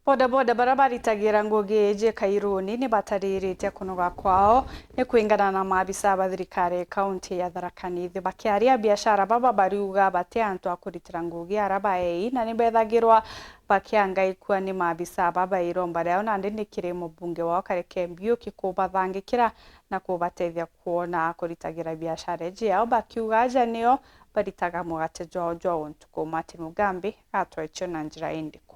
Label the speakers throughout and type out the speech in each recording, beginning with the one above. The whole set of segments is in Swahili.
Speaker 1: Bodaboda bara baritagira ngugi je Kairuni ni bataririte kunoga kwao ni kuingana na maabisa ba thirikari kaunti ya Tharaka Nithi bakiaria biashara baba bariuga bate antu akuritira ngugi araba na ni bethagirwa bakiangaikua ni maabisa baba iromba rao na ndi kire mubunge wao Kareke Mbiuki kubathangikira na kubatethia kuona akuritagira biashara je ao bakiuga aja nio baritaga mugate jojo ntuko Martin Mugambi atwecho na njira indiku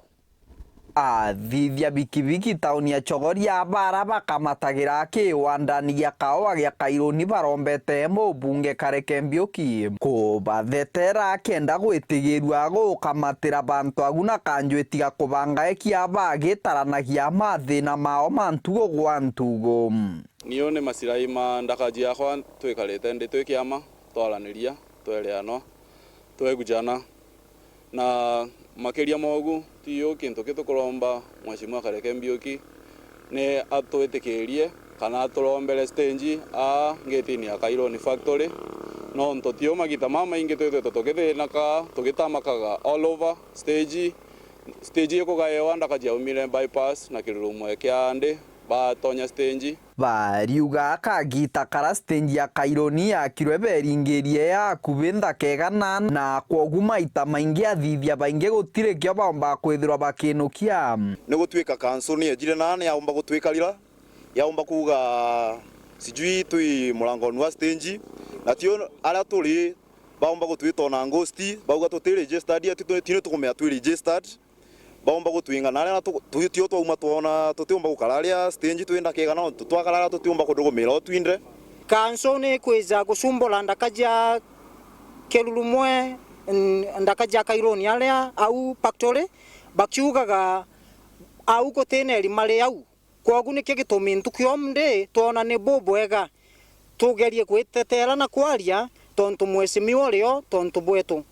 Speaker 2: Thithia bikibiki tauni ya Chogoria bara bakamatagira kiwandani gia kaoa gia Kairuni barombete mubunge Kareke Mbiuki kubathetera kenda gwitigirwa gukamatira bantu aguna kanjwetiga kubangaekia bagitaranagia mathina mao mantugo gwa ntugo
Speaker 3: nione masirai ma ndakaji yakwa twikarite ndi twikiama twaraniria twereano twegujana na makeria mogu tiyo kintu kitukuromba mwashimwa Kareke Mbiuki ni atwitikirie kana turombere stage ngetini ya Kairuni factory no ntotio magita mama ingi tukithina ka tugitamakaga all over stage ikugaewa ndakaji umire bypass na kirumwe kia ndi batonya stage
Speaker 2: bariuga kagita kara stage ya Kairuni yakirwe beringerie ya kubinda kegana na kwoguma itamaingi athithia baingi gutire kyo bamba kwithirwa bakinukia
Speaker 4: ni gutwika council ni ejire nane yaumba gutwikarira yaumba kuga sijui tui mulangoni wa stage na tio ala tuli baumba gutwitona ngosti bauga tutire registered tino tukumea twi registered baumba gutwinga nale tutio twauma tuona tutiumba gukararia stage twenda kegana tutwakarara tutiumba kudugumira otwinde
Speaker 5: kanso ne kweza gusumbola ndakaja kelulumwe ndakaja Kairuni alia au factory bakiugaga au koteneri male au kwagu ni kigitumi ntukiomde tuona ni bobwega tugerie kwitetera na kwaria tontu mwesimi orio tontu bwetu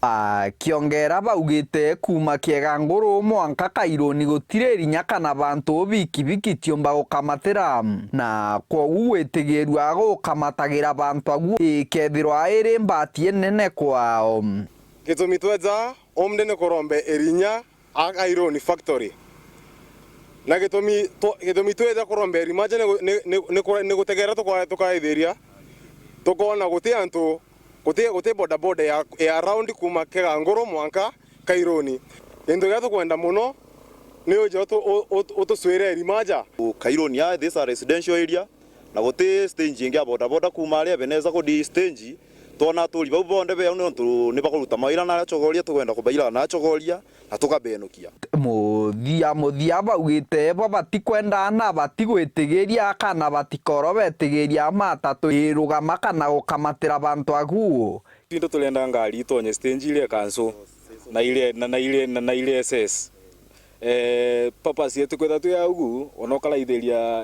Speaker 2: kiongera baugite kuma kiega nguru mwanka Kairuni gutire rinya kana bantu bikibiki tiomba gukamatira na kwogu witigirwa gukamatagira bantu agu ikethirwa iri mbatie nene kwao
Speaker 4: gitumi tweza omde ne korombe erinya a Kairuni factory na gitumi tweza korombe rimaje ne gutegera tukaithiria tukona guti antu guti bodaboda ya around kuma kega ngoro mwanka Kairuni endo gato kwenda muno ni ojo to swere rimaja Kairuni ya this a residential area na guti stage ingi bodaboda kuma ale beneza ko di stage tona tuli babonde be no ni bakuruta maira na Chogoria tukwenda kubaira na Chogoria na tukabenukia
Speaker 2: muthia baugite batikwenda na batigwitigiria kana batikoro betigiria matatu irugama kana gukamatira bantu agu
Speaker 3: tindo tulenda ngari tonye stage ile kanso na ile SS papa sie tukwenda tu yagu onokala ideria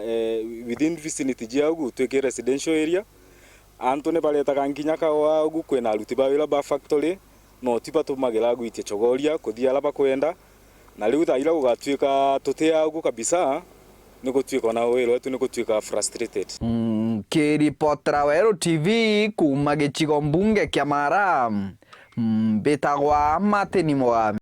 Speaker 3: within vicinity yagu tweke residential area Antone baletaga nginya kawa agu kwena aruti bawira ba factory no tipa tumagira gwitie Chogoria kuthia laba kwenda na riu thaira gugatwika tutia agu kabisa ni gutwika na wero wetu ni gutwika frustrated
Speaker 2: kiripotera Wero TV kuma gicigo mbunge kia Mara betagwa Martin Mugambi.